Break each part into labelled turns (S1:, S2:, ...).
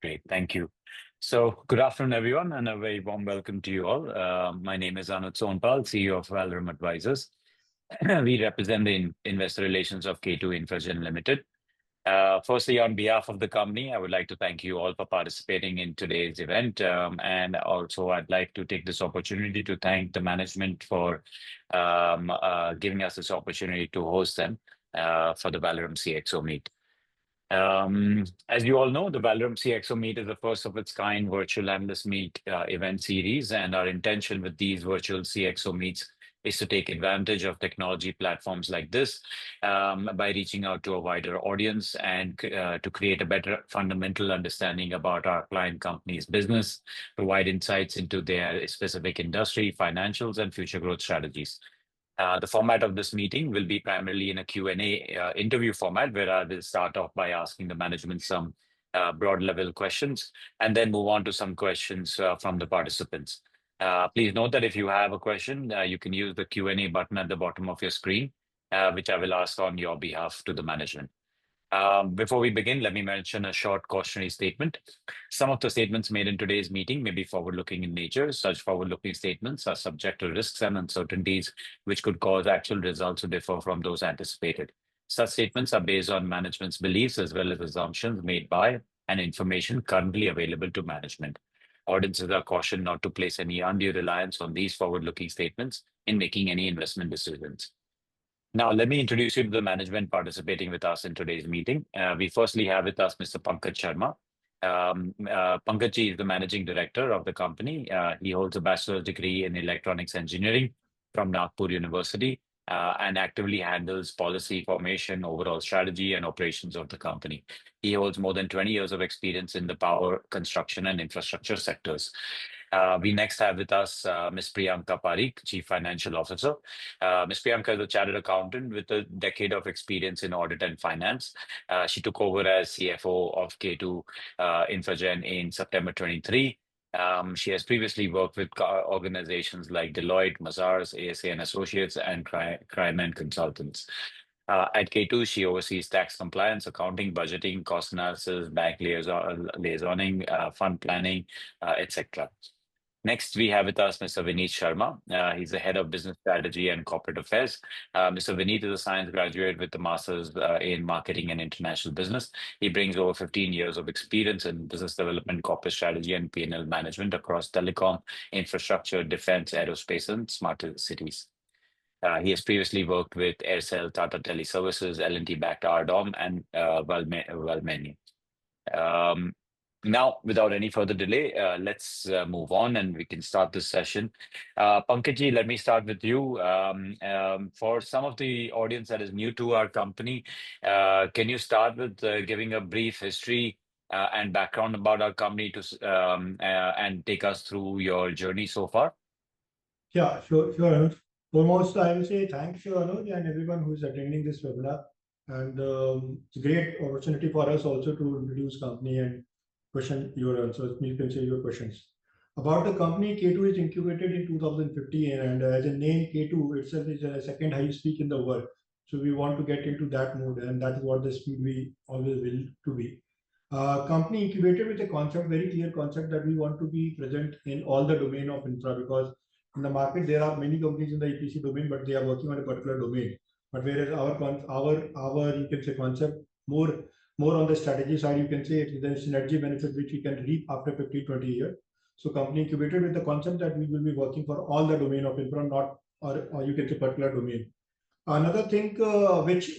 S1: Great, thank you. So, good afternoon, everyone, and a very warm welcome to you all. My name is Anuj Sonpal, CEO of Valorem Advisors. We represent the investor relations of K2 Infragen Limited. Firstly, on behalf of the company, I would like to thank you all for participating in today's event. And also, I'd like to take this opportunity to thank the management for giving us this opportunity to host them for the Valorem CXO meet. As you all know, the Valorem CXO Meet is the first of its kind virtual analyst meet event series, and our intention with these virtual CXO meets is to take advantage of technology platforms like this by reaching out to a wider audience and to create a better fundamental understanding about our client company's business, provide insights into their specific industry, financials, and future growth strategies. The format of this meeting will be primarily in a Q&A interview format, where I will start off by asking the management some broad level questions and then move on to some questions from the participants. Please note that if you have a question, you can use the Q&A button at the bottom of your screen, which I will ask on your behalf to the management. Before we begin, let me mention a short cautionary statement. Some of the statements made in today's meeting may be forward-looking in nature. Such forward-looking statements are subject to risks and uncertainties, which could cause actual results to differ from those anticipated. Such statements are based on management's beliefs as well as assumptions made by and information currently available to management. Audiences are cautioned not to place any undue reliance on these forward-looking statements in making any investment decisions. Now, let me introduce you to the management participating with us in today's meeting. We firstly have with us Mr. Pankaj Sharma. Pankaj ji is the managing director of the company. He holds a bachelor's degree in electronics engineering from Nagpur University and actively handles policy formation, overall strategy, and operations of the company. He holds more than 20 years of experience in the power, construction, and infrastructure sectors. We next have with us Ms. Priyanka Parikh, Chief Financial Officer. Ms. Priyanka is a chartered accountant with a decade of experience in audit and finance. She took over as CFO of K2 Infragen in September 23. She has previously worked with organizations like Deloitte, Mazars, ASA and Associates, and Crime Consultants. At K2, she oversees tax compliance, accounting, budgeting, cost analysis, bank liaisoning, fund planning, etc. Next, we have with us Mr. Vineet Sharma. He's the head of business strategy and corporate affairs. Mr. Vineet is a science graduate with a master's in marketing and international business. He brings over 15 years of experience in business development, corporate strategy, and P&L management across telecom, infrastructure, defense, aerospace, and smart cities. He has previously worked with Aircel, Tata Teleservices, L&T-backed Ardom, and Valmeny. Now, without any further delay, let's move on and we can start this session. Pankaj, let me start with you. For some of the audience that is new to our company, can you start with giving a brief history and background about our company and take us through your journey so far?
S2: Yeah, sure, Anuj. Foremost, I will say thanks to Anuj and everyone who is attending this webinar. And it's a great opportunity for us also to introduce company and question your answers. You can say your questions. About the company, K2 is incubated in 2015, and as a name, K2 itself is the second highest peak in the world. So we want to get into that mode, and that is what the speed we always will to be. Company incubated with a concept, very clear concept, that we want to be present in all the domain of infra, because in the market there are many companies in the EPC domain, but they are working on a particular domain. But whereas our you can say concept more on the strategy side, you can say it is a synergy benefit which we can reap after 15-20 years. So company incubated with the concept that we will be working for all the domain of infra, not or you can say particular domain. Another thing which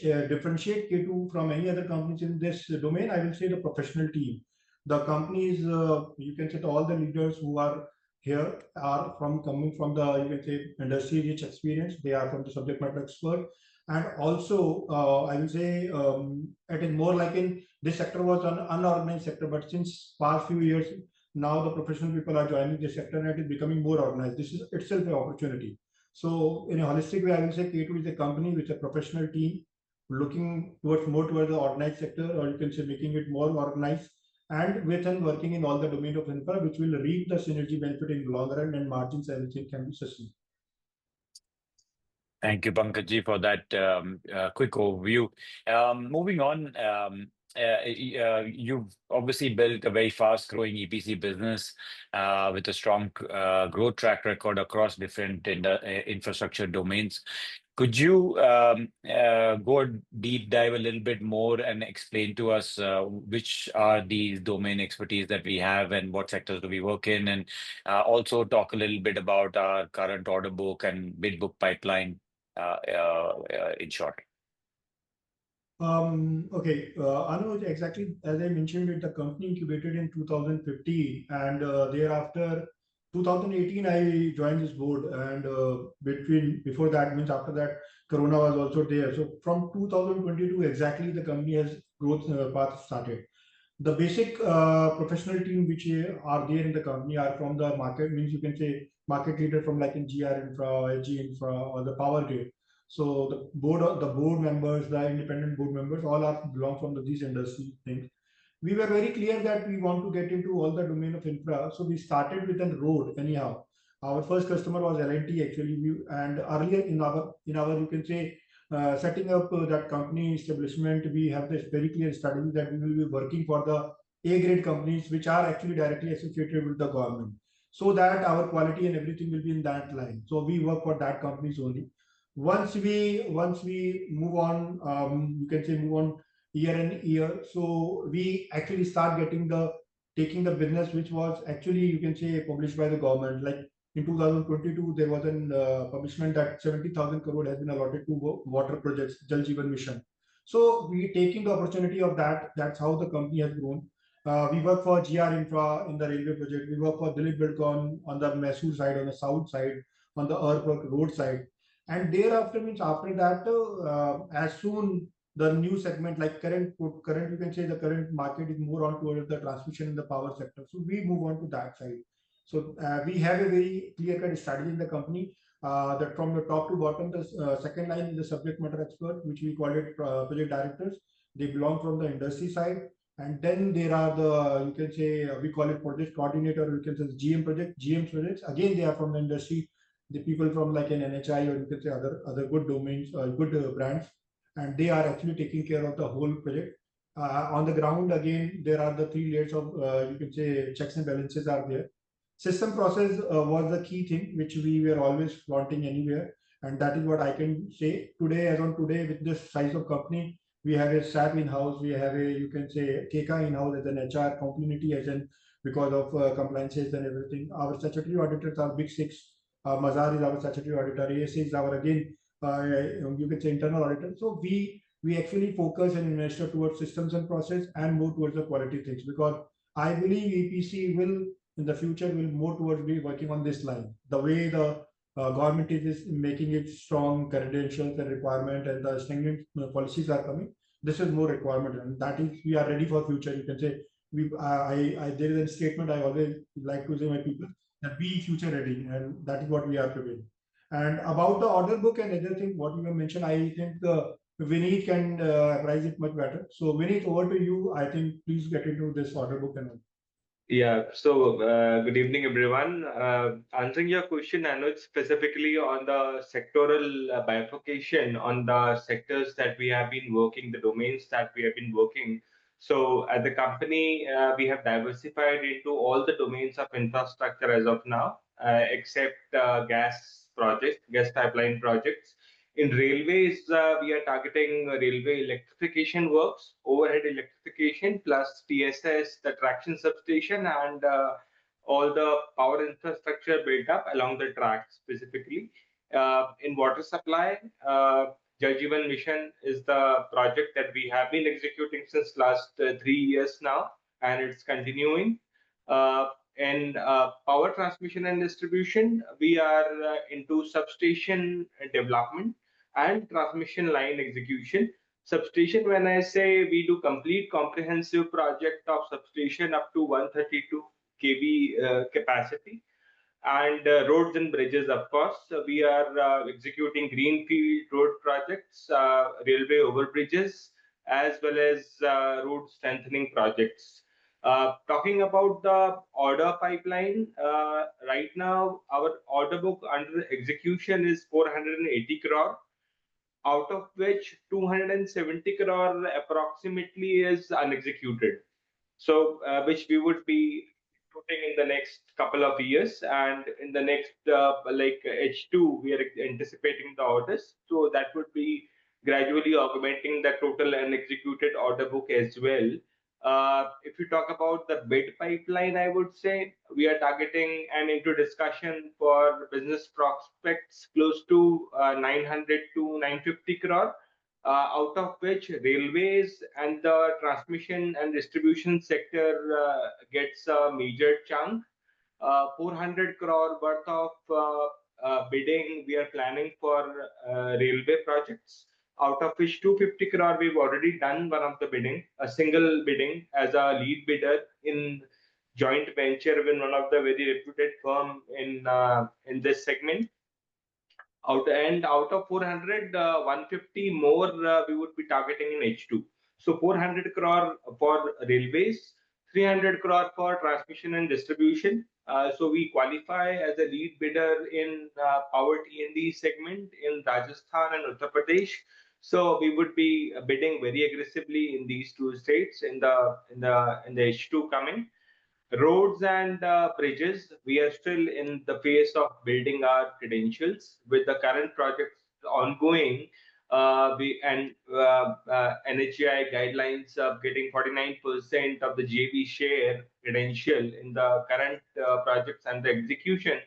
S2: differentiate K2 from any other companies in this domain, I will say the professional team. The companies, you can say all the leaders who are here are coming from the, you can say, industry rich experience. They are from the subject matter expert. And also, I will say it is more like in this sector was an unorganized sector, but since past few years, now the professional people are joining this sector and it is becoming more organized. This is itself an opportunity. So in a holistic way, I will say K2 is a company with a professional team looking more towards the organized sector, or you can say making it more organized, and with and working in all the domain of infra, which will reap the synergy benefit in the long run, and margins, everything can be sustained.
S1: Thank you, Pankaj, for that quick overview. Moving on, you've obviously built a very fast-growing EPC business with a strong growth track record across different infrastructure domains. Could you go deep dive a little bit more and explain to us which are these domain expertise that we have and what sectors do we work in, and also talk a little bit about our current order book and bid book pipeline in short?
S2: Okay, Anuj, exactly as I mentioned it, the company incubated in 2015, and thereafter 2018 I joined this board, and before that means after that Corona was also there. So from 2022 exactly the company has growth path started. The basic professional team which are there in the company are from the market, means you can say market leader from like in GR Infra, HG Infra, or the Power Grid. So the board members, the independent board members, all are belong from these industry things. We were very clear that we want to get into all the domain of infra, so we started with a road anyhow. Our first customer was L&T actually, and earlier in our you can say setting up that company establishment, we have this very clear strategy that we will be working for the A grade companies which are actually directly associated with the government, so that our quality and everything will be in that line. So we work for that companies only. Once we move on, you can say move on year and year. So we actually start taking the business which was actually you can say published by the government. Like in 2022, there was an publishment that 70,000 crore has been allotted to water projects, Jal Jeevan Mission. So we taking the opportunity of that. That's how the company has grown. We work for GR Infra in the railway project. We work for Dilip Bilcon on the Mysore side, on the south side, on the earthwork road side. And thereafter means after that, as soon the new segment like current you can say the current market is more on towards the transmission in the power sector. So we move on to that side. So we have a very clear-cut strategy in the company that from the top to bottom, the second line is the subject matter expert, which we call it project directors. They belong from the industry side. And then there are the, you can say, we call it project coordinator, you can say GM projects. Again, they are from the industry, the people from like an NHI or you can say other good domains, good brands, and they are actually taking care of the whole project. On the ground, again, there are the three layers of you can say checks and balances are there. System process was the key thing which we were always flaunting anywhere, and that is what I can say today. As on today, with this size of company, we have a SAP in house, we have a you can say KK in house as an HR community as an because of compliances and everything. Our statutory auditors are big six. Mazar is our statutory auditor. ASA is our again you can say internal auditor. So we actually focus and invest towards systems and process and more towards the quality things, because I believe EPC will in the future will more towards be working on this line. The way the government is making it strong credentials and requirement and the stringent policies are coming, this is more requirement, and that is we are ready for future. You can say there is a statement I always like to say my people that be future ready, and that is what we are preparing. And about the order book and other thing, what you have mentioned, I think Vineet can apprise it much better. So Vineet, over to you. I think please get into this order book and all.
S3: Yeah, so good evening, everyone. Answering your question, Anuj, specifically on the sectoral bifurcation on the sectors that we have been working, the domains that we have been working. So at the company, we have diversified into all the domains of infrastructure as of now, except gas projects, gas pipeline projects. In railways, we are targeting railway electrification works, overhead electrification, plus TSS, the traction substation, and all the power infrastructure built up along the track specifically. In water supply, Jal Jeevan Mission is the project that we have been executing since last 3 years now, and it's continuing. And power transmission and distribution, we are into substation development and transmission line execution. Substation, when I say we do complete comprehensive project of substation up to 132 kV capacity, and roads and bridges, of course. We are executing greenfield road projects, railway overbridges, as well as road strengthening projects. Talking about the order pipeline, right now our order book under execution is 480 crore. out of which 270 crore approximately is unexecuted. So, which we would be putting in the next couple of years, and in the next like H2, we are anticipating the orders. So that would be gradually augmenting the total unexecuted order book as well. If you talk about the bid pipeline, I would say we are targeting and into discussion for business prospects close to 900 to 950 crore, out of which railways and the transmission and distribution sector gets a major chunk. 400 crore worth of bidding we are planning for railway projects, out of which 250 crore we've already done one of the bidding, a single bidding as a lead bidder in joint venture with one of the very reputed firm in this segment. Out of 400, 150 more we would be targeting in H2. So 400 crore for railways, 300 crore for transmission and distribution. So we qualify as a lead bidder in power T&D segment in Rajasthan and Uttar Pradesh. So we would be bidding very aggressively in these two states in the H2 coming. Roads and bridges, we are still in the phase of building our credentials with the current projects ongoing. NHAI guidelines of getting 49% of the JV share credential in the current projects under execution.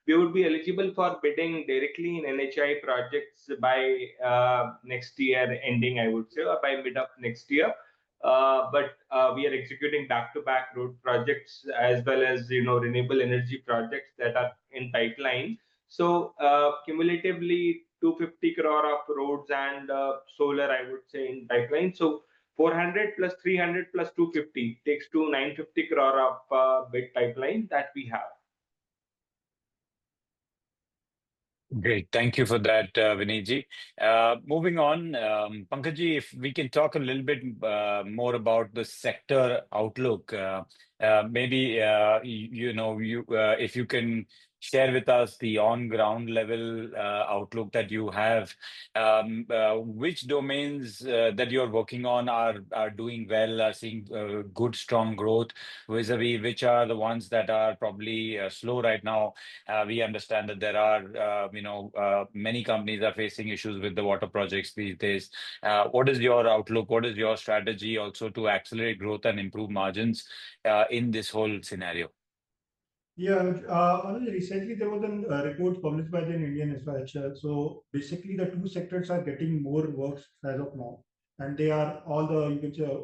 S3: We would be eligible for bidding directly in NHAI projects by next year ending, I would say, or by mid of next year. But we are executing back-to-back road projects as well as renewable energy projects that are in pipeline. So cumulatively 250 crore of roads and solar, I would say, in pipeline. So 400 plus 300 plus 250 takes to 950 crore of bid pipeline that we have.
S1: Great. Thank you for that, Vinayji. Moving on, Pankajji, if we can talk a little bit more about the sector outlook, maybe if you can share with us the on-ground level outlook that you have. Which domains that you're working on are doing well, are seeing good, strong growth, vis-a-vis which are the ones that are probably slow right now. We understand that there are, many companies are facing issues with the water projects these days. What is your outlook? What is your strategy also to accelerate growth and improve margins in this whole scenario?
S2: Yeah, recently there was a report published by the Indian Infrastructure. So basically, the two sectors are getting more works as of now, and they are all the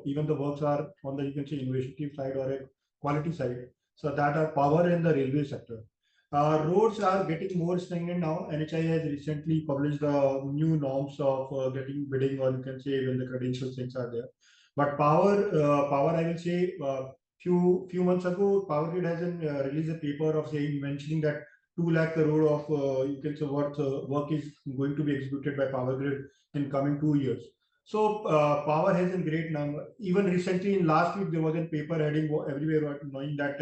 S2: even the works are on the innovative side or a quality side. So that are power and the railway sector. Roads are getting more stringent now. NHI has recently published the new norms of getting bidding, or when the credentials things are there. But power, I will say. Few months ago, Power Grid has released a paper of mentioning that 2 lakh crore of work is going to be executed by Power Grid in coming 2 years. So Power has a great number. Even recently, in last week, there was a paper heading everywhere knowing that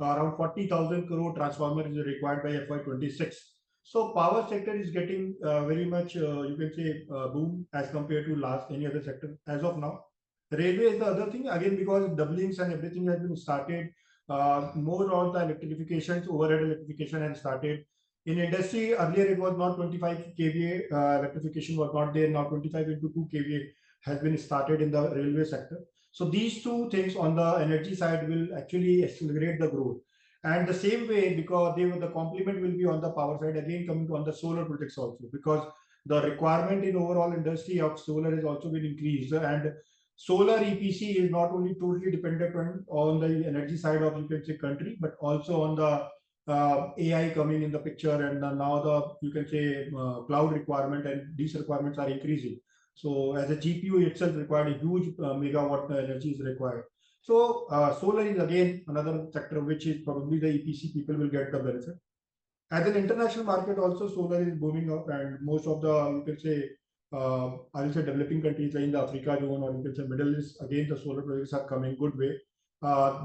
S2: around 40,000 crore transformer is required by FY26. So power sector is getting very much boom as compared to any other sector as of now. Railway is the other thing, again, because doublings and everything has been started. More on the electrification, overhead electrification has started. In industry, earlier it was not 25 kVA, electrification was not there. Now 25 into 2 kVA has been started in the railway sector. So these two things on the energy side will actually accelerate the growth. And the same way, because the complement will be on the power side, again coming to on the solar projects also, because the requirement in overall industry of solar has also been increased. And solar EPC is not only totally dependent on the energy side of country, but also on the AI coming in the picture, and now the cloud requirement and these requirements are increasing. So as a GPU itself required a huge megawatt energy is required. So solar is again another sector which is probably the EPC people will get the benefit. As an international market also, solar is booming up, and most of the I will say developing countries like in the Africa zone, or Middle East, again the solar projects are coming good way.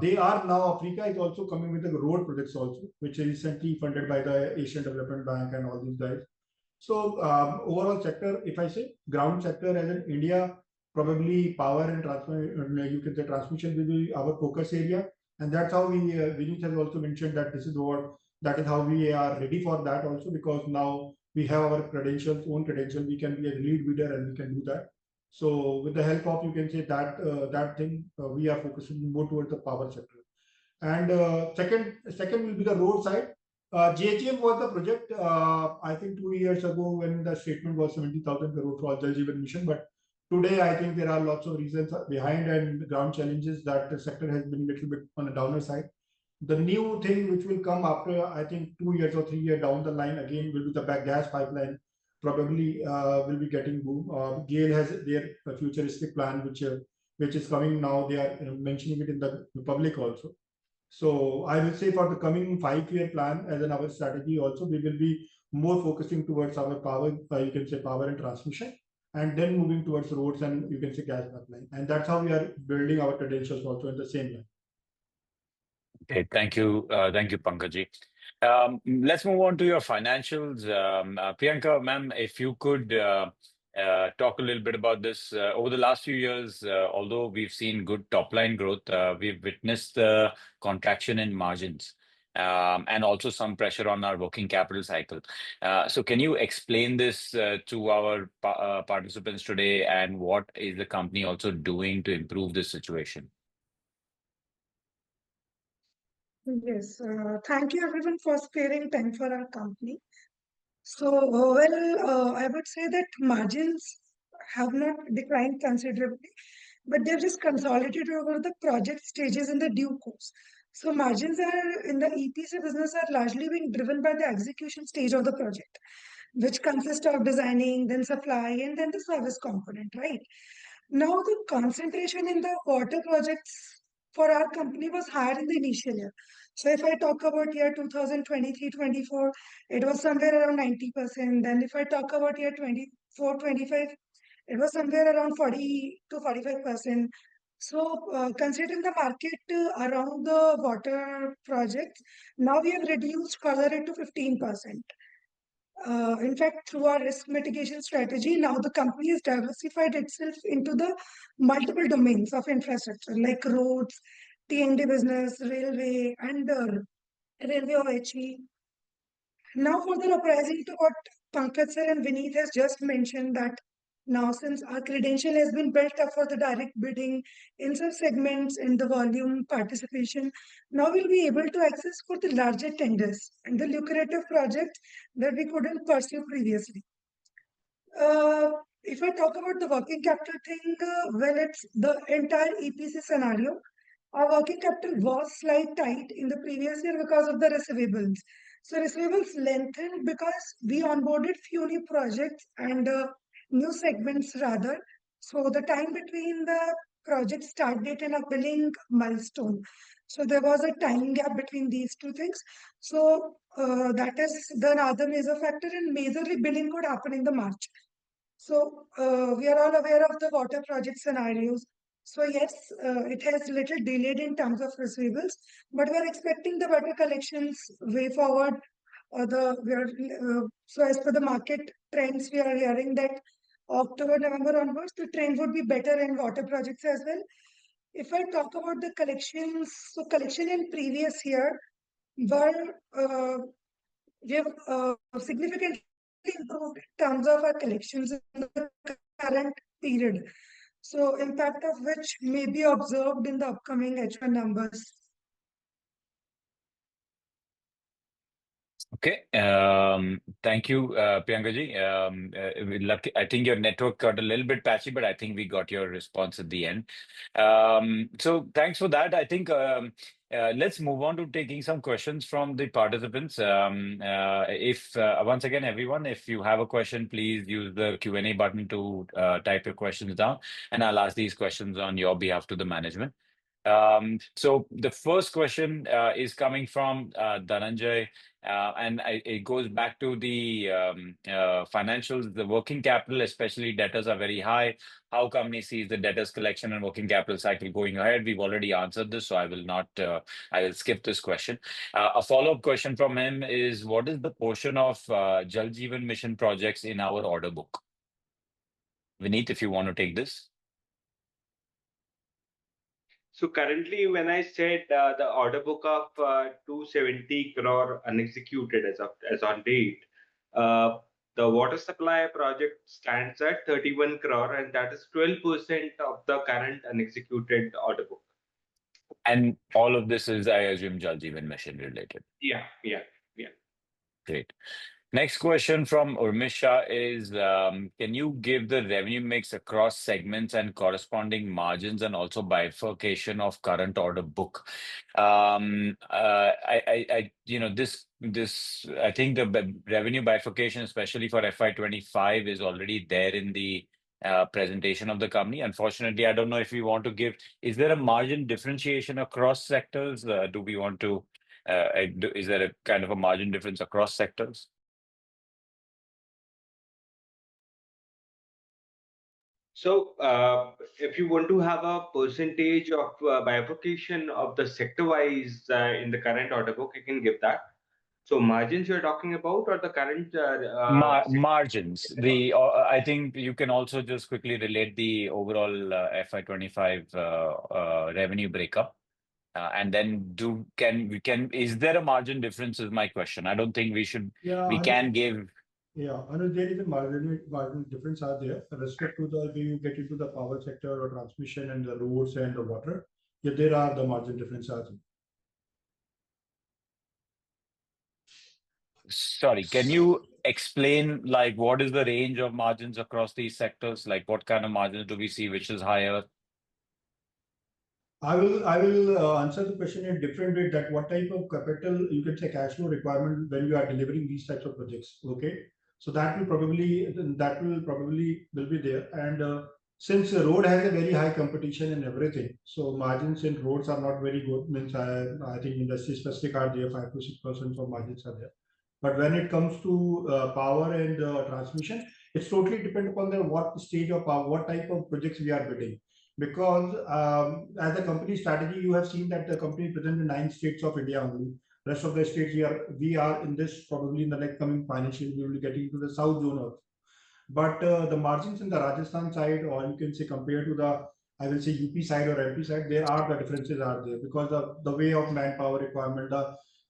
S2: They are now, Africa is also coming with the road projects also, which is recently funded by the Asian Development Bank and all these guys. So overall sector, if I say ground sector as in India, probably power and you can say transmission will be our focus area, and that's how we Vineet has also mentioned that that is how we are ready for that also, because now we have our own credentials, we can be a lead bidder and we can do that. So with the help of, you can say that thing, we are focusing more towards the power sector. And second will be the road side. JHM was the project, I think 2 years ago when the statement was 70,000 crore for Jal Jeevan Mission. But today, I think there are lots of reasons behind and ground challenges that the sector has been a little bit on the downer side. The new thing which will come after, I think 2 years or 3 years down the line again will be the gas pipeline. Probably will be getting boom. GAIL has their futuristic plan, which is coming now. They are mentioning it in the public also. So I will say for the coming 5-year plan as an our strategy also, we will be more focusing towards our power, you can say power and transmission, and then moving towards roads and you can say gas pipeline. And that's how we are building our credentials also in the same line.
S1: Okay, thank you, Pankaj. Let's move on to your financials. Priyanka, ma'am, if you could talk a little bit about this. Over the last few years, although we've seen good top line growth, we've witnessed the contraction in margins and also some pressure on our working capital cycle. So can you explain this to our participants today, and what is the company also doing to improve this situation?
S4: Yes, thank you everyone for sparing time for our company. So, I would say that margins have not declined considerably, but they've just consolidated over the project stages in the due course. So, margins are in the EPC business are largely being driven by the execution stage of the project, which consists of designing, then supply, and then the service component, right? Now, the concentration in the water projects for our company was higher in the initial year. So if I talk about year 2023-24, it was somewhere around 90%. Then if I talk about year 24-25, it was somewhere around 40 to 45%. So considering the market around the water projects, now we have reduced further it to 15%. In fact, through our risk mitigation strategy, now the company has diversified itself into the multiple domains of infrastructure like roads, T&D business, railway, and railway OHE. Now, further uprising to what Pankaj sir and Vineet has just mentioned, that now since our credential has been built up for the direct bidding in some segments in the volume participation, now we'll be able to access for the larger tenders and the lucrative projects that we couldn't pursue previously. If I talk about the working capital thing, it's the entire EPC scenario. Our working capital was slightly tight in the previous year because of the receivables. So receivables lengthened because we onboarded few new projects and new segments rather. So the time between the project start date and a billing milestone. So there was a time gap between these two things. So that is the another major factor, and majorly billing could happen in the March. So we are all aware of the water project scenarios. So yes, it has little delayed in terms of receivables, but we are expecting the better collections way forward. So as per the market trends, we are hearing that October, November onwards, the trend would be better in water projects as well. If I talk about the collections, so collection in previous year were we have significantly improved in terms of our collections in the current period. So impact of which may be observed in the upcoming H1 numbers.
S1: Okay, thank you, Priyanka ji. I think your network got a little bit patchy, but I think we got your response at the end. So thanks for that. I think let's move on to taking some questions from the participants. If once again, everyone, if you have a question, please use the Q&A button to type your questions down, and I'll ask these questions on your behalf to the management. So the first question is coming from Dhananjay, and it goes back to the financials. The working capital, especially debtors, are very high. How company sees the debtors collection and working capital cycle going ahead? We've already answered this, so I will not. I will skip this question. A follow-up question from him is: what is the portion of Jal Jeevan Mission projects in our order book? Vineet, if you want to take this.
S3: So currently, when I said the order book of 270 crore unexecuted as on date, the water supply project stands at 31 crore, and that is 12% of the current unexecuted order book.
S1: And all of this is, I assume, Jal Jeevan Mission related.
S3: Yeah.
S1: Great. Next question from Urmisha is, can you give the revenue mix across segments and corresponding margins and also bifurcation of current order book? I think the revenue bifurcation, especially for FY25, is already there in the presentation of the company. Unfortunately, I don't know if we want to give, is there a margin differentiation across sectors? Do we want to, is there a kind of a margin difference across sectors?
S3: So if you want to have a percentage of bifurcation of the sector-wise in the current order book, you can give that. So margins you're talking about, or the current
S1: margins. I think you can also just quickly relate the overall FY25 revenue breakup. And then is there a margin difference is my question. I don't think we should, we can give.
S2: Yeah, Anuj, there is a margin difference are there. With respect to the way you get into the power sector or transmission and the roads and the water, yeah, there are the margin differences.
S1: Sorry, can you explain like what is the range of margins across these sectors? Like what kind of margins do we see which is higher?
S2: I will answer the question in a different way, that what type of capital, you can say, cash flow requirement when you are delivering these types of projects. Okay, so that will probably will be there. And since the road has a very high competition and everything, so margins in roads are not very good. Means I think industry specific are there, 5 to 6% of margins are there. But when it comes to power and transmission, it's totally depend upon the what stage of power, what type of projects we are bidding. Because as a company strategy, you have seen that the company is present in 9 states of India only. Rest of the states we are in this, probably in the next coming financial, we will be getting to the south zone also. But the margins in the Rajasthan side, or you can say compared to the, I will say UP side or MP side, there are the differences are there, because the way of manpower requirement,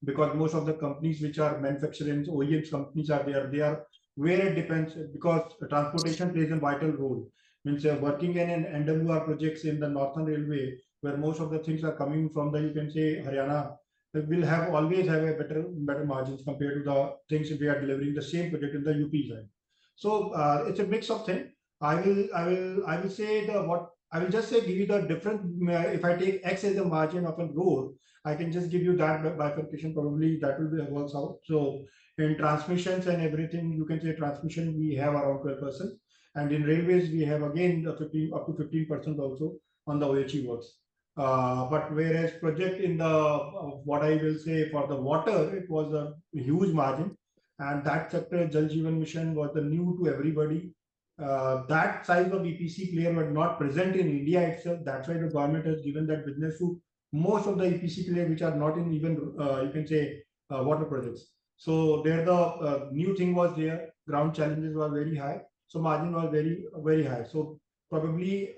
S2: because most of the companies which are manufacturing OEMs companies are there, they are where it depends, because transportation plays a vital role. Means working in an NWR projects in the Northern Railway, where most of the things are coming from the, you can say, Haryana, will have always have a better margins compared to the things we are delivering the same project in the UP side. So it's a mix of things. I will say I will just say give you the different. If I take X as a margin of a road, I can just give you that bifurcation. Probably that will be works out. So in transmissions and everything, you can say transmission we have around 12%, and in railways we have again the 15 up to 15% also on the OHE works. But whereas project in the what I will say for the water, it was a huge margin, and that sector Jal Jeevan Mission was the new to everybody. That size of EPC player were not present in India itself. That's why the government has given that business to most of the EPC players which are not in even you can say water projects. So there the new thing was there. Ground challenges were very high, so margin was very high. So probably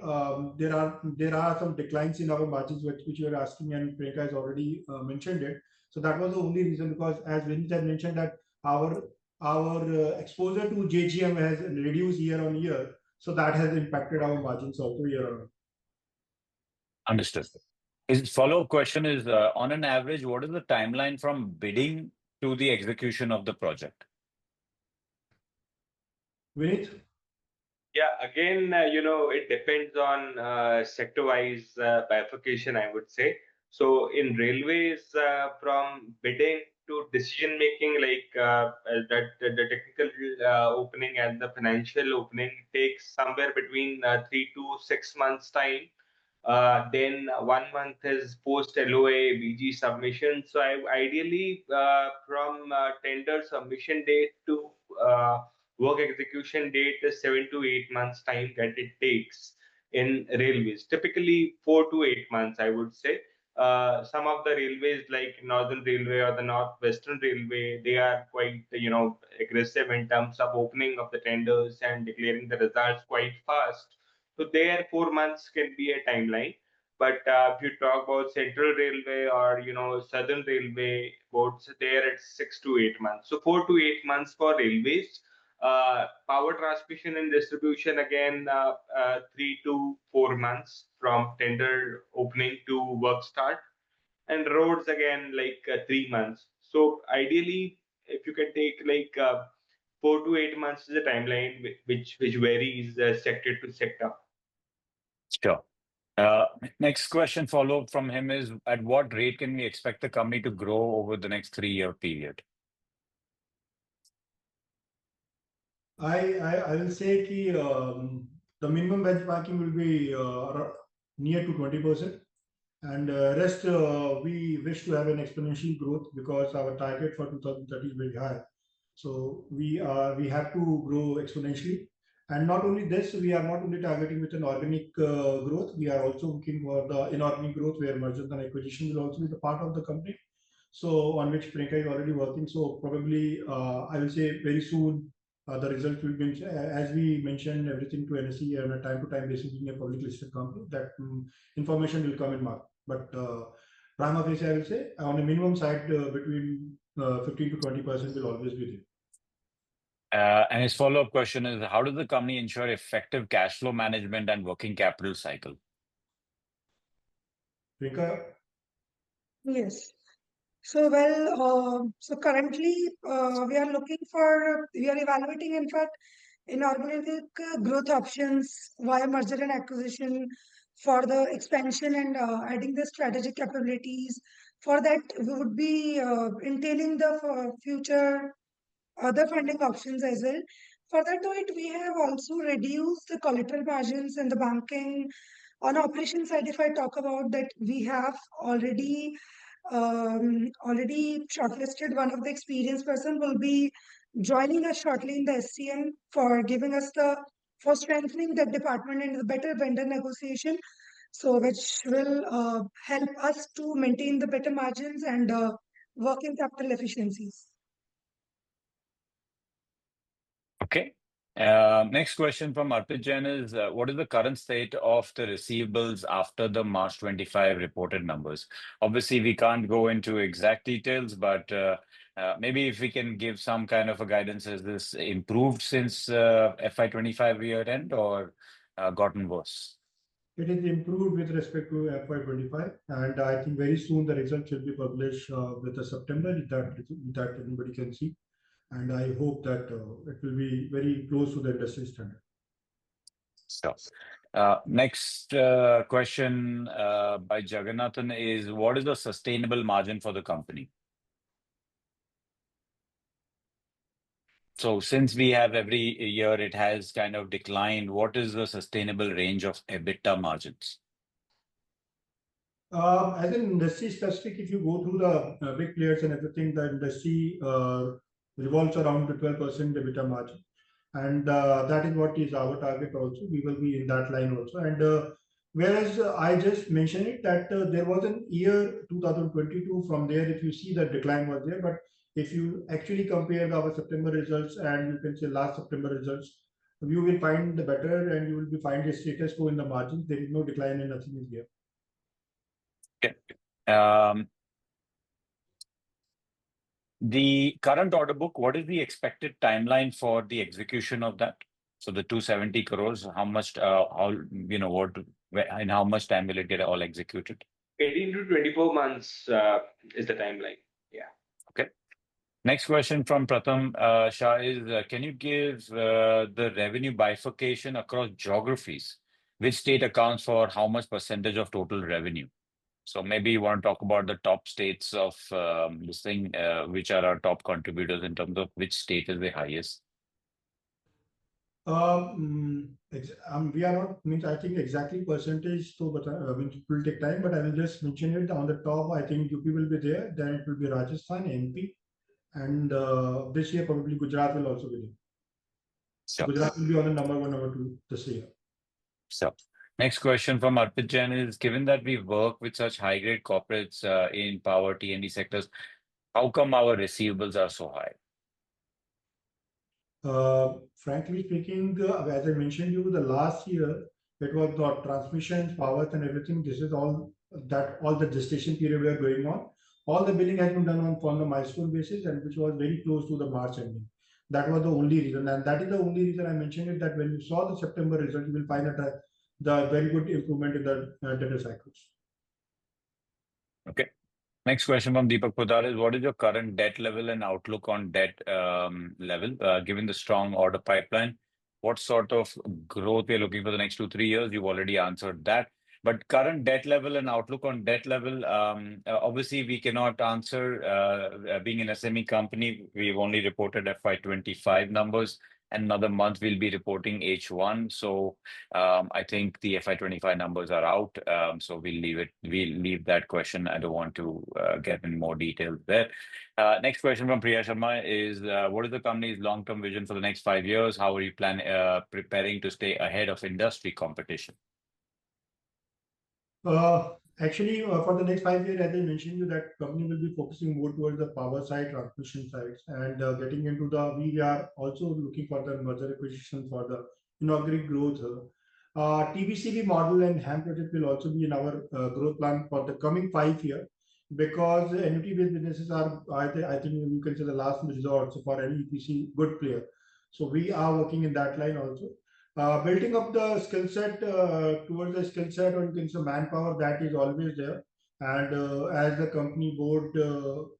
S2: there are some declines in our margins which you are asking, and Priyanka has already mentioned it. So that was the only reason, because as Vineet had mentioned that our exposure to JGM has reduced year on year, so that has impacted our margins also year on year.
S1: Understood. His follow-up question is, on an average, what is the timeline from bidding to the execution of the project?
S2: Vineet?
S3: Yeah, again, it depends on sector-wise bifurcation, I would say. So in railways, from bidding to decision making, like the technical opening and the financial opening takes somewhere between 3 to 6 months time. Then 1 month is post LOA BG submission. So ideally from tender submission date to work execution date is 7 to 8 months time that it takes in railways. Typically 4 to 8 months, I would say. Some of the railways like Northern Railway or the Northwestern Railway, they are quite aggressive in terms of opening of the tenders and declaring the results quite fast. So there 4 months can be a timeline. But if you talk about Central Railway or Southern Railway boards, there it's 6 to 8 months. So 4 to 8 months for railways. Power transmission and distribution again 3 to 4 months from tender opening to work start, and roads again like 3 months. So ideally, if you can take like 4 to 8 months is a timeline which varies sector to sector.
S1: Sure. Next question follow up from him is, at what rate can we expect the company to grow over the next 3-year period?
S2: I will say the minimum benchmarking will be near to 20%, and rest we wish to have an exponential growth because our target for 2030 is very high. So we have to grow exponentially. And not only this, we are not only targeting with an organic growth, we are also looking for the inorganic growth where mergers and acquisition will also be the part of the company. So on which Priyanka is already working. So probably I will say very soon the results will be, as we mentioned, everything to NSE on a time-to-time basis being a public listed company, that information will come in market. But prima facie, I will say on a minimum side between 15 to 20% will always be there.
S1: And his follow-up question is, how does the company ensure effective cash flow management and working capital cycle?
S2: Priyanka?
S4: Yes. So so currently we are evaluating, in fact, inorganic growth options via merger and acquisition for the expansion and adding the strategic capabilities. For that, we would be entailing the future other funding options as well. Further to it, we have also reduced the collateral margins in the banking. On operation side, if I talk about that, we have already shortlisted one of the experienced person will be joining us shortly in the SCM for strengthening that department and the better vendor negotiation. So which will help us to maintain the better margins and working capital efficiencies.
S1: Okay. Next question from Arpit Jain is, what is the current state of the receivables after the March 25 reported numbers? Obviously, we can't go into exact details, but maybe if we can give some kind of a guidance, has this improved since FY25 year end or gotten worse?
S2: It is improved with respect to FY25, and I think very soon the results will be published with the September that everybody can see. And I hope that it will be very close to the industry standard.
S1: So, next question by Jagannathan is, what is the sustainable margin for the company? So since we have every year, it has kind of declined. What is the sustainable range of EBITDA margins?
S2: As an industry specific, if you go through the big players and everything, the industry revolves around the 12% EBITDA margin. And that is what is our target also. We will be in that line also. And whereas I just mentioned it that there was an year 2022, from there, if you see the decline was there. But if you actually compare our September results and you can say last September results, you will find the better and you will be find a status quo in the margins. There is no decline and nothing is there.
S1: Okay. The current order book, what is the expected timeline for the execution of that? So the 270 crores, how much, in how much time will it get all executed?
S3: 18 to 24 months is the timeline. Yeah.
S1: Okay. Next question from Pratham Shah is, can you give the revenue bifurcation across geographies? Which state accounts for how much percentage of total revenue? So maybe you want to talk about the top states of this thing, which are our top contributors in terms of which state is the highest.
S2: We are not, means I think exactly percentage, so but it will take time, but I will just mention it on the top. I think UP will be there, then it will be Rajasthan, MP, and this year probably Gujarat will also be there.
S1: So,
S2: Gujarat will be on the number 1, number 2 this year.
S1: so next question from Arpit Jain is, given that we work with such high-grade corporates in power T&D sectors, how come our receivables are so high?
S2: Frankly speaking, as I mentioned you, the last year, it was the transmission, powers and everything. This is all the gestation period were going on. All the billing has been done on the milestone basis, and which was very close to the March ending. That was the only reason, and that is the only reason I mentioned it, that when you saw the September result, you will find that the very good improvement in the data cycles.
S1: Okay. Next question from Deepak Poddar is, what is your current debt level and outlook on debt level? Given the strong order pipeline, what sort of growth we are looking for the next 2-3 years? You've already answered that. But current debt level and outlook on debt level, obviously we cannot answer. Being an SME company, we've only reported FY25 numbers. Another month we'll be reporting H1. So I think the FY25 numbers are out. So we'll leave it. We'll leave that question. I don't want to get in more detail there. Next question from Priya Sharma is, what is the company's long-term vision for the next 5 years? How are you preparing to stay ahead of industry competition?
S2: Actually, for the next 5 years, as I mentioned you, that company will be focusing more towards the power side, transmission sides, and getting into we are also looking for the merger acquisition for the inorganic growth. TBCB model and HAM project will also be in our growth plan for the coming 5 years, because annuity-based businesses are, I think you can say, the last resort for any EPC good player. So we are working in that line also. Building up the skill set towards the skill set, or you can say manpower, that is always there. And as the company board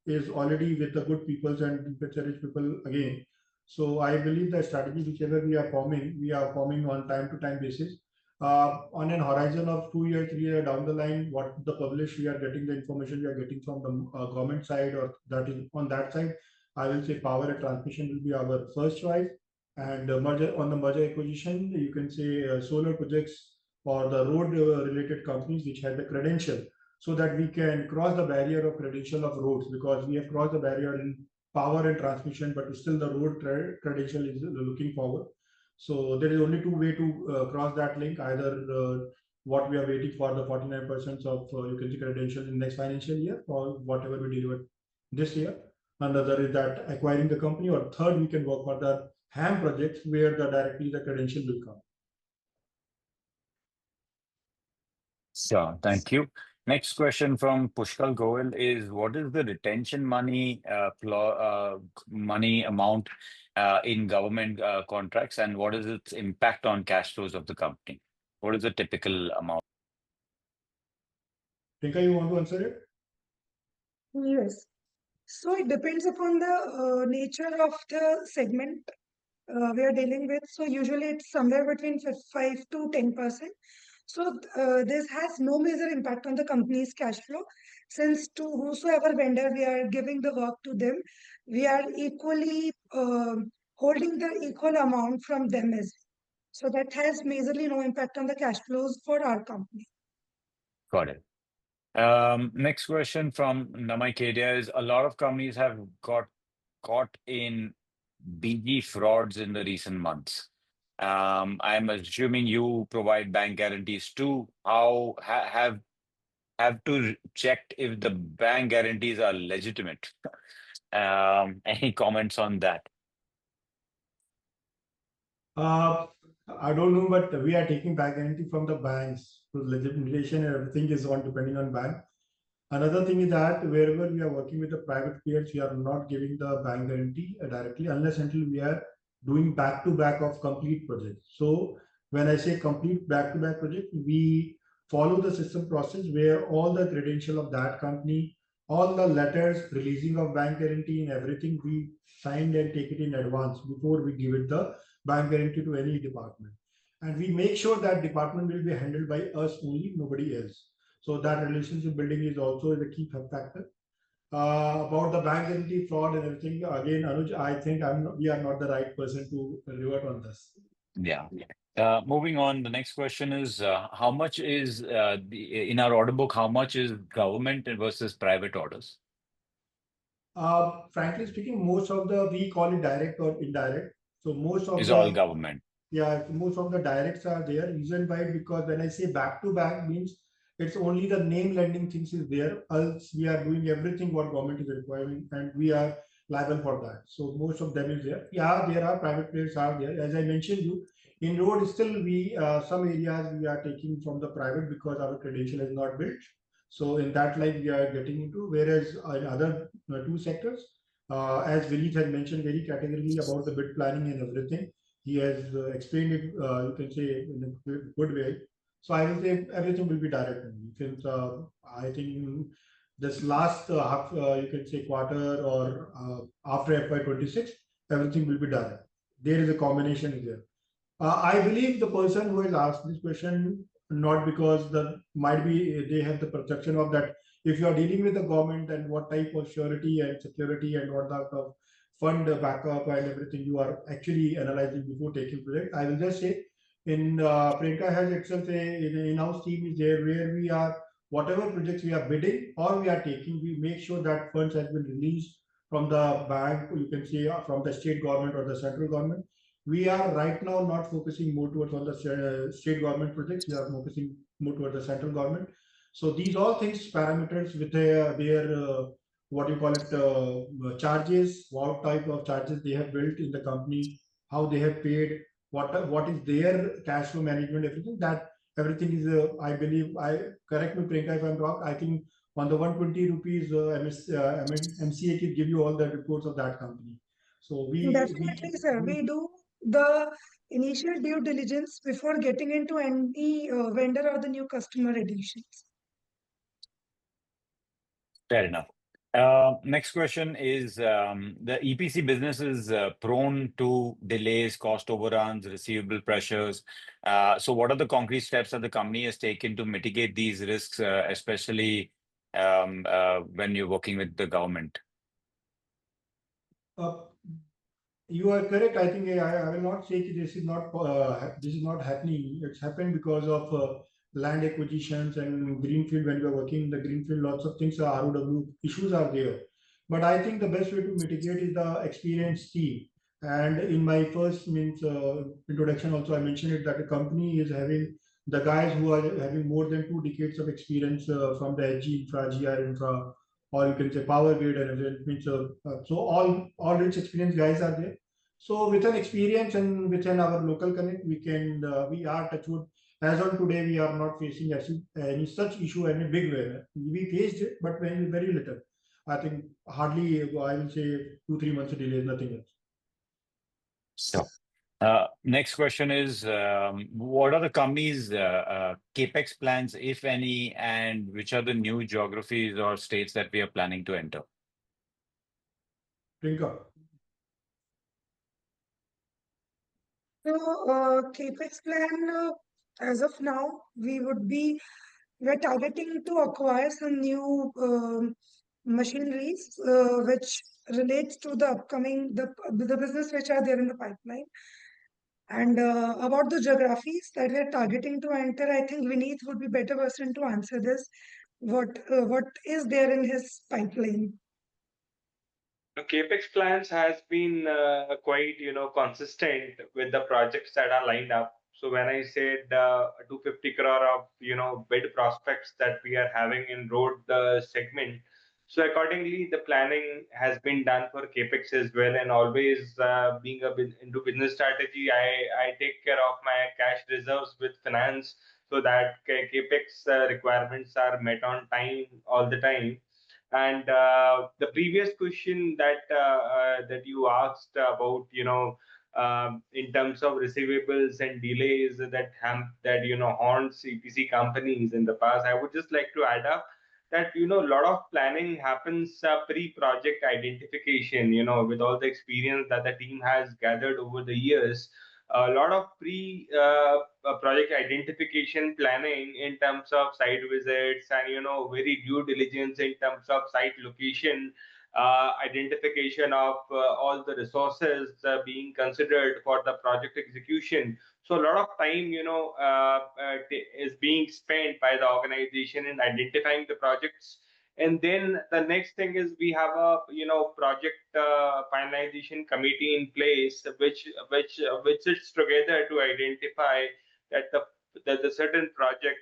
S2: is already with the good people and rich people again. So I believe the strategy whichever we are forming on time to time basis. On an horizon of 2 years, 3 years down the line, what the publish, we are getting the information we are getting from the government side, or that is on that side. I will say power and transmission will be our first choice. And merger acquisition, you can say solar projects or the road related companies which have the credential, so that we can cross the barrier of credential of roads, because we have crossed the barrier in power and transmission, but still the road credential is looking forward. So there is only 2 ways to cross that link, either what we are waiting for the 49% of you can see credential in next financial year, or whatever we deliver this year. Another is that acquiring the company, or third, we can work for the HAM projects where directly the credential will come.
S1: So thank you. Next question from Pushkal Goel is, what is the retention money money amount in government contracts, and what is its impact on cash flows of the company? What is the typical amount?
S2: Tinka, you want to answer it?
S4: Yes. So it depends upon the nature of the segment we are dealing with. So usually it's somewhere between 5 to 10%. So this has no major impact on the company's cash flow, since to whosoever vendor we are giving the work to them, we are equally holding the equal amount from them as well. So that has majorly no impact on the cash flows for our company.
S1: Got it. Next question from Namai Kedia is, a lot of companies have got caught in BG frauds in the recent months. I'm assuming you provide bank guarantees too. How have to check if the bank guarantees are legitimate? Any comments on that?
S2: I don't know, but we are taking bank guarantee from the banks. So legitimation and everything is on depending on bank. Another thing is that wherever we are working with the private players, we are not giving the bank guarantee directly unless until we are doing back-to-back of complete projects. So when I say complete back-to-back project, we follow the system process where all the credential of that company, all the letters releasing of bank guarantee and everything, we signed and take it in advance before we give it the bank guarantee to any department. And we make sure that department will be handled by us only, nobody else. So that relationship building is also the key factor. About the bank guarantee fraud and everything, again, Anuj, I think we are not the right person to revert on this.
S1: Yeah. Moving on, the next question is how much is in our order book, how much is government versus private orders?
S2: Frankly speaking, most of we call it direct or indirect. So most of
S1: Is all
S2: the,
S1: government.
S2: yeah, most of the directs are there. Reason why, because when I say back to back means it's only the name lending things is there. Else we are doing everything what government is requiring, and we are liable for that. So most of them is there. Yeah, there are private players are there. As I mentioned you, in road still we some areas we are taking from the private because our credential is not built. So in that line we are getting into. Whereas in other two sectors, as Vineet had mentioned very categorically about the bid planning and everything, he has explained it, you can say, in a good way. So I will say everything will be direct only. Since I think this last half, you can say quarter or after FY26, everything will be direct. There is a combination there. I believe the person who has asked this question, not because the might be they have the perception of that if you are dealing with the government and what type of surety and security and what type of fund backup and everything you are actually analyzing before taking project. I will just say in Priyanka has itself an in-house team is there where we are whatever projects we are bidding or we are taking, we make sure that funds has been released from the bank, you can say from the state government or the central government. We are right now not focusing more towards on the state government projects. We are focusing more towards the central government. So these all things parameters with their what you call it charges, what type of charges they have built in the company, how they have paid, what is their cash flow management, everything that everything is I believe I correct me Priyanka if I'm wrong. I think on the 120 rupees MCA can give you all the reports of that company. So
S4: Definitely, sir. We do the initial due diligence before getting into any vendor or the new customer additions.
S1: Fair enough. Next question is the EPC business is prone to delays, cost overruns, receivable pressures. So what are the concrete steps that the company has taken to mitigate these risks, especially when you're working with the government?
S2: You are correct. I think I will not say this is not happening. It's happened because of land acquisitions and greenfield. When you are working in the greenfield, lots of things are ROW issues are there. But I think the best way to mitigate is the experienced team. And in my first introduction, also I mentioned it that the company is having the guys who are having more than 2 decades of experience from the HG infra, GR infra, or you can say power grid and everything. So all rich experienced guys are there. So with an experience and within our local connect, we are touchwood. As on today, we are not facing any such issue any big way. We faced it, but very little. I think hardly I will say 2-3 months delay, nothing else.
S1: So, next question is, what are the company's capex plans, if any, and which are the new geographies or states that we are planning to enter?
S2: Priyanka.
S4: So, CapEx plan, as of now, we're targeting to acquire some new machineries, which relates to the upcoming, the business which are there in the pipeline. And about the geographies that we're targeting to enter, I think Vineet would be better person to answer this. What is there in his pipeline?
S3: Capex plans has been quite consistent with the projects that are lined up. So when I said 250 crore of bid prospects that we are having in road segment, so accordingly the planning has been done for capex as well. And always being into business strategy, I take care of my cash reserves with finance so that capex requirements are met on time all the time. And the previous question that you asked about, in terms of receivables and delays that haunts EPC companies in the past, I would just like to add up that a lot of planning happens pre-project identification. With all the experience that the team has gathered over the years, a lot of project identification planning in terms of site visits and very due diligence in terms of site location identification of all the resources being considered for the project execution. So a lot of time, is being spent by the organization in identifying the projects. And then the next thing is we have a project finalization committee in place, which sits together to identify that the certain project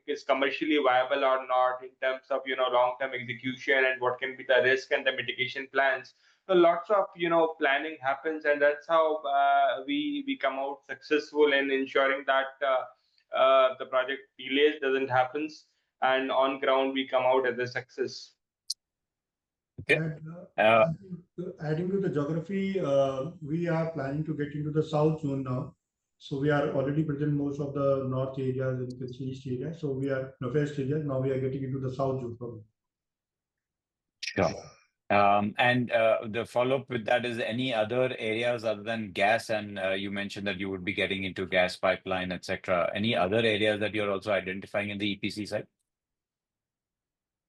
S3: is commercially viable or not in terms of long-term execution, and what can be the risk and the mitigation plans. So lots of planning happens, and that's how we come out successful in ensuring that the project delays doesn't happens, and on ground we come out as a success.
S1: Okay.
S2: And adding to the geography, we are planning to get into the south zone now. So we are already present in most of the north areas and the east area. So we are the west areas. Now we are getting into the south zone probably.
S1: Sure. And the follow-up with that is any other areas other than gas, and you mentioned that you would be getting into gas pipeline, etc. Any other areas that you're also identifying in the EPC side?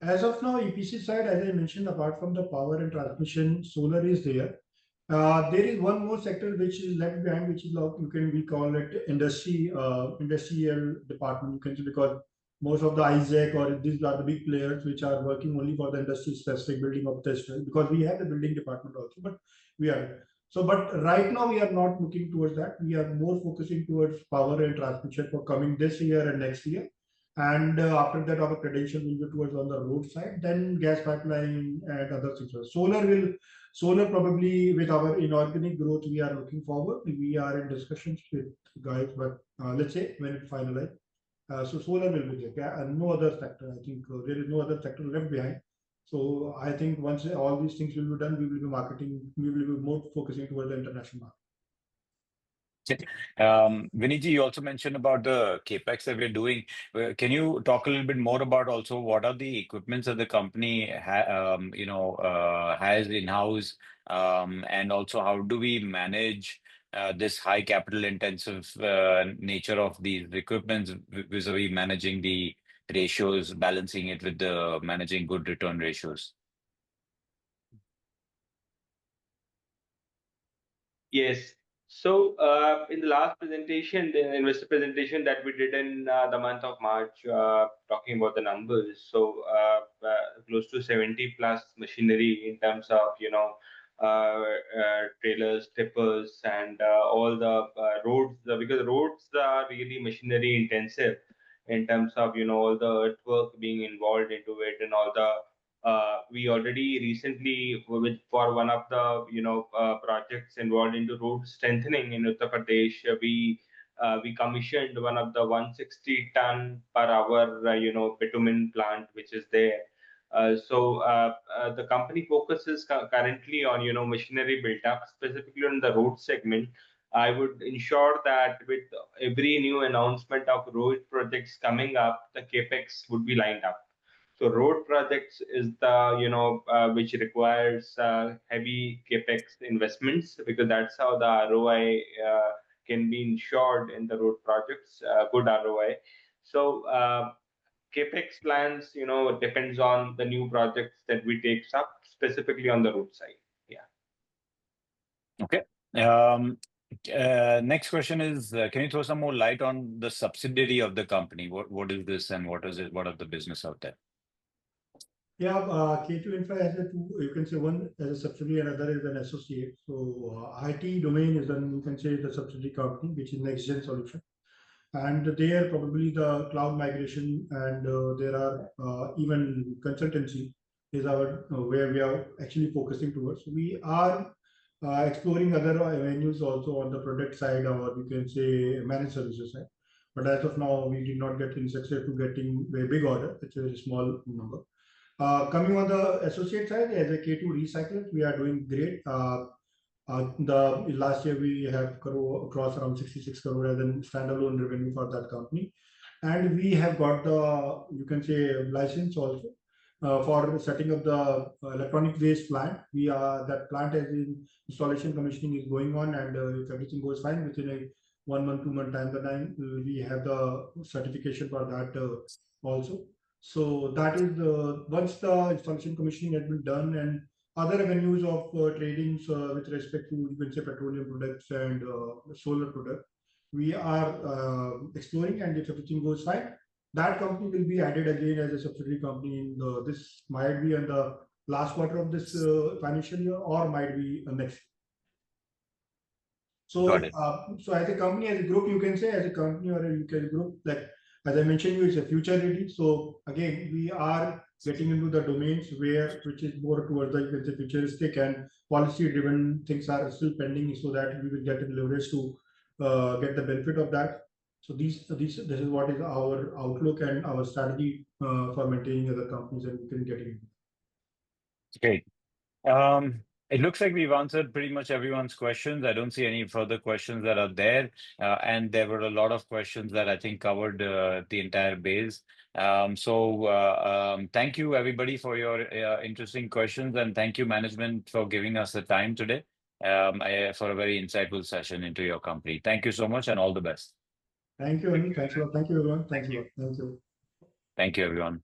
S2: As of now, EPC side, as I mentioned, apart from the power and transmission, solar is there. There is one more sector which is left behind, which is we call it industrial department. You can see, because most of the ISAC or these are the big players which are working only for the industry specific building of this, because we have the building department also, but we are. So, but right now we are not looking towards that. We are more focusing towards power and transmission for coming this year and next year. And after that, our credential will be towards on the road side, then gas pipeline and other sectors. Solar probably with our inorganic growth, we are looking forward. We are in discussions with guys, but let's say when it finalized. So solar will be there, and no other sector. I think there is no other sector left behind. So I think once all these things will be done, we will be marketing. We will be more focusing towards the international market.
S1: Viniji, you also mentioned about the capex that we're doing. Can you talk a little bit more about also what are the equipments that the company has in-house, and also how do we manage this high capital intensive nature of these equipments vis-a-vis managing the ratios, balancing it with the managing good return ratios?
S3: Yes. So in the last presentation, the investor presentation that we did in the month of March, talking about the numbers, so close to 70 plus machinery in terms of trailers, tippers, and all the roads, because roads are really machinery intensive in terms of all the earthwork being involved into it, and all the we already recently, for one of the projects involved into road strengthening in Uttar Pradesh, we commissioned one of the 160 ton per hour bitumen plant which is there. The company focuses currently on machinery built up specifically on the road segment. I would ensure that with every new announcement of road projects coming up, the capex would be lined up. So road projects is the which requires heavy capex investments, because that's how the ROI can be ensured in the road projects, good ROI. So capex plans, depends on the new projects that we take up specifically on the road side. Yeah.
S1: Okay. Next question is, can you throw some more light on the subsidiary of the company? What is this and what is it? What are the business out there?
S2: Yeah, K2 Infra has two, you can say one as a subsidiary and other is an associate. So IT domain is an, you can say, the subsidiary company, which is Next Gen Solution. And there probably the cloud migration and there are even consultancy is our where we are actually focusing towards. We are exploring other avenues also on the product side, or you can say managed services side. But as of now, we did not get in success to getting a big order. It's a very small number. Coming on the associate side, as a K2 recycler, we are doing great. The last year we have crossed around 66 crore as a standalone revenue for that company, and we have got the, you can say, license also for setting up the electronic waste plant. That plant as in installation commissioning is going on, and if everything goes fine within a 1 month, 2 month timeline, we have the certification for that also. So that is once the installation commissioning has been done and other avenues of trading with respect to, you can say, petroleum products and solar products. We are exploring, and if everything goes fine, that company will be added again as a subsidiary company in this might be in the last quarter of this financial year, or might be next.
S1: Got it.
S2: So as a company, as a group, you can say, as a company or a UK group, like as I mentioned, you, it's a future ready. So again, we are getting into the domains which is more towards the, you can say, futuristic and policy driven things are still pending, so that we will get the leverage to get the benefit of that. So this is what is our outlook and our strategy for maintaining other companies, and we can get in.
S1: Great. It looks like we've answered pretty much everyone's questions. I don't see any further questions that are there. And there were a lot of questions that I think covered the entire base. Thank you everybody for your interesting questions, and thank you management for giving us the time today for a very insightful session into your company. Thank you so much and all the best.
S2: Thank you, Anil. Thanks a lot. Thank you, everyone. Thanks a lot. Thank you.
S1: Thank you, everyone.